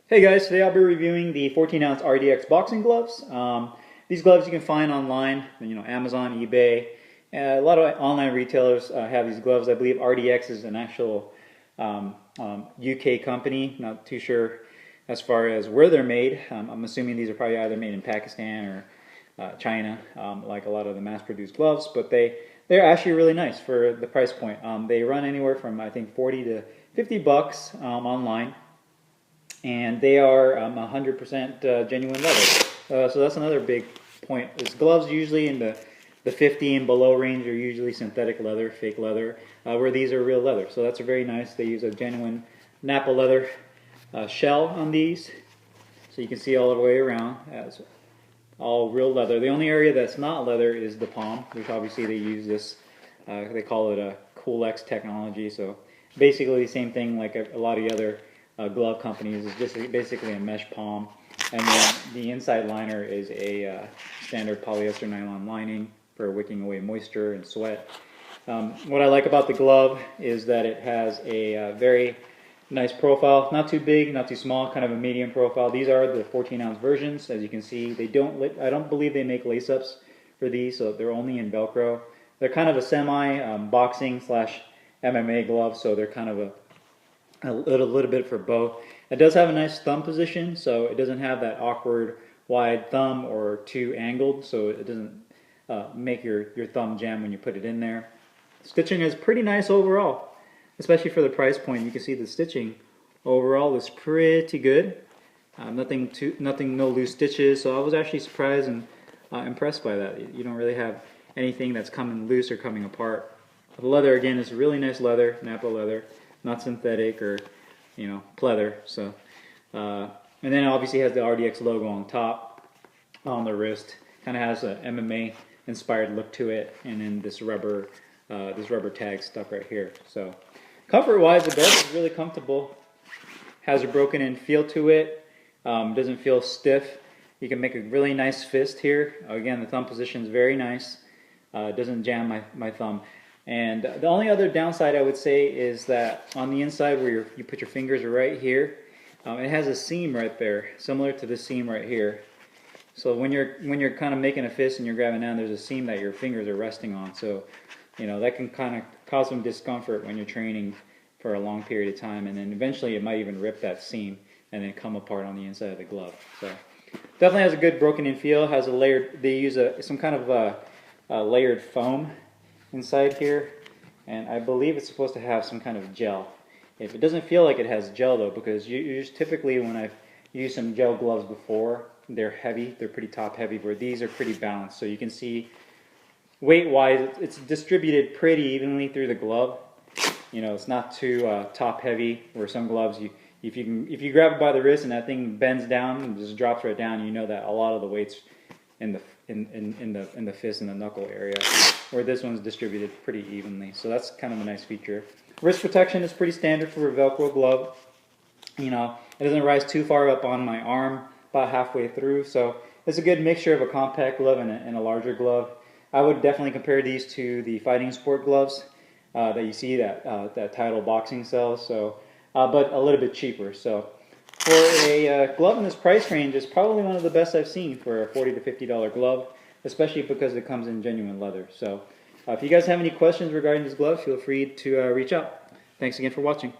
Hey guys, today I'll be reviewing the 14-ounce RDX Boxing Gloves. These gloves you can find online, Amazon, eBay. A lot of online retailers have these gloves. I believe RDX is an actual UK company. Not too sure as far as where they're made. I'm assuming these are probably either made in Pakistan or China, like a lot of the mass-produced gloves. But they're actually really nice for the price point. They run anywhere from I think 40 to 50 bucks online. And they are 100% genuine leather. So that's another big point. Is gloves usually in the 50 and below range are usually synthetic leather, fake leather, where these are real leather. So that's very nice. They use a genuine Napa leather shell on these. So you can see all the way around as all real leather. The only area that's not leather is the palm, which obviously they use this, they call it a Cool-X technology. So basically the same thing like a lot of the other glove companies. Is just basically a mesh palm, and then the inside liner is a standard polyester nylon lining for wicking away moisture and sweat. What I like about the glove is that it has a very nice profile, not too big, not too small, kind of a medium profile. These are the 14-ounce versions. As you can see, I don't believe they make lace-ups for these, so they're only in Velcro. They're kind of a semi boxing slash MMA glove, so they're kind of a little bit for both. It does have a nice thumb position, so it doesn't have that awkward wide thumb or too angled, so it doesn't make your thumb jam when you put it in there. Stitching is pretty nice overall, especially for the price point. You can see the stitching overall is pretty good. No loose stitches, so I was actually surprised and impressed by that. You don't really have anything that's coming loose or coming apart. The leather, again, is really nice leather, Napa leather. Not synthetic or pleather. So and then it obviously has the RDX logo on top, on the wrist. Kind of has a MMA inspired look to it, and then this rubber tag stuck right here. So comfort wise, the belt is really comfortable. Has a broken in feel to it. Doesn't feel stiff. You can make a really nice fist here. Again, the thumb position is very nice. Doesn't jam my thumb. And the only other downside I would say is that on the inside where you put your fingers right here, it has a seam right there, similar to this seam right here. So when you're kind of making a fist and you're grabbing down, there's a seam that your fingers are resting on. So that can kind of cause some discomfort when you're training for a long period of time, and then eventually it might even rip that seam and then come apart on the inside of the glove. So definitely has a good broken in feel. Has a layered. They use some kind of a layered foam inside here, and I believe it's supposed to have some kind of gel. If it doesn't feel like it has gel though, because typically when I've used some gel gloves before, they're heavy, they're pretty top heavy, where these are pretty balanced. So you can see weight wise it's distributed pretty evenly through the glove. It's not too top heavy, where some gloves if you grab it by the wrist and that thing bends down and just drops right down, you know that a lot of the weight's in the fist and the knuckle area, where this one's distributed pretty evenly. So that's kind of a nice feature. Wrist protection is pretty standard for a Velcro glove. It doesn't rise too far up on my arm, about halfway through. So it's a good mixture of a compact glove and a larger glove. I would definitely compare these to the fighting sport gloves that you see that Untitled Boxing sells. So, but a little bit cheaper. So for a glove in this price range, it's probably one of the best I've seen for a $40 to $50 glove, especially because it comes in genuine leather. So if you guys have any questions regarding this glove, feel free to reach out. Thanks again for watching.